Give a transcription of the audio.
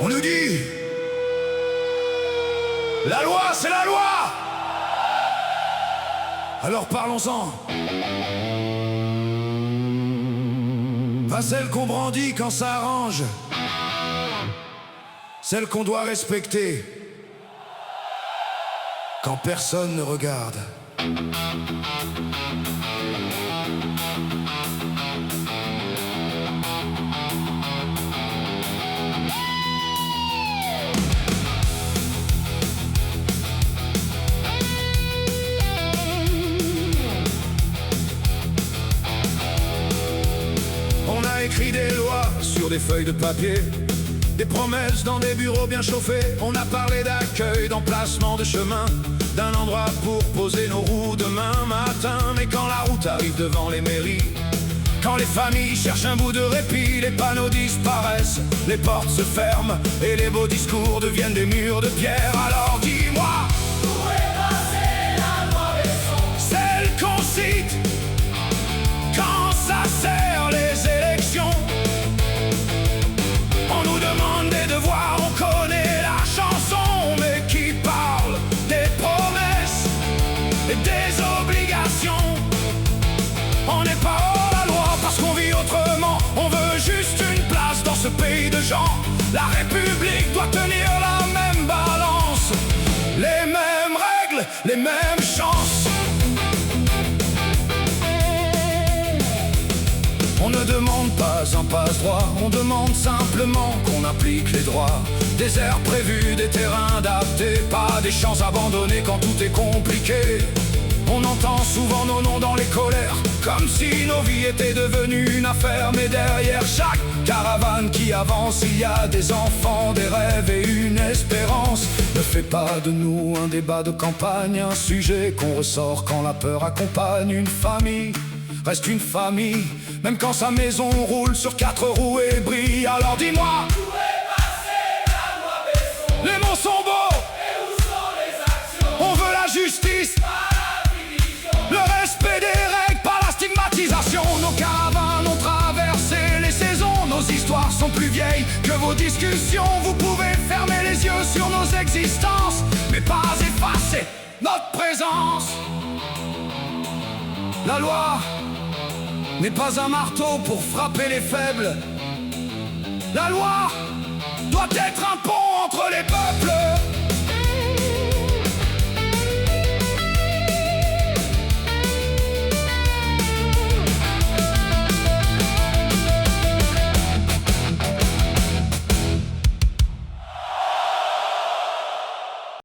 On nous dit, la loi, c'est la loi. Alors parlons-en. Pas celle qu'on brandit quand ça arrange, celle qu'on doit respecter quand personne ne regarde. On a écrit des lois sur des feuilles de papier, des promesses dans des bureaux bien chauffés. On a parlé d'accueil, d'emplacement de chemin, d'un endroit pour poser nos roues demain matin. Mais quand la route arrive devant les mairies, quand les familles cherchent un bout de répit, les panneaux disparaissent, les portes se ferment et les beaux discours deviennent des murs de pierre. Alors dis-moi, où est passée la loi Besson? celle qu'on cite quand ça sert les élections. On nous demande des devoirs, on connaît la chanson, mais qui parle des promesses et des obligations? On n'est pas hors la loi parce qu'on vit autrement. On veut juste une place dans ce pays de gens. La République doit tenir la même balance, les mêmes règles, les mêmes chances. On ne demande pas un passe-droit, on demande simplement qu'on applique les droits. Des aires prévues, des terrains adaptés, pas des champs abandonnés quand tout est compliqué. On entend souvent nos noms dans les colères, comme si nos vies étaient devenues une affaire. Mais derrière chaque caravane qui avance, il y a des enfants, des rêves et une espérance. Ne fais pas de nous un débat de campagne, un sujet qu'on ressort quand la peur accompagne. Une famille reste une famille, même quand sa maison roule sur 4 roues et brille. Alors dis-moi, Où est passée la loi Besson? les mots sont beaux, Et où sont les actions? on veut la justice, Pas la division. le respect des règles, pas la stigmatisation. Nos caravanes ont traversé les saisons, nos histoires sont plus vieilles que vos discussions. Vous pouvez fermer les yeux sur nos existences, mais pas effacer notre présence. La loi n'est pas un marteau pour frapper les faibles. La loi doit être un pont entre les peuples.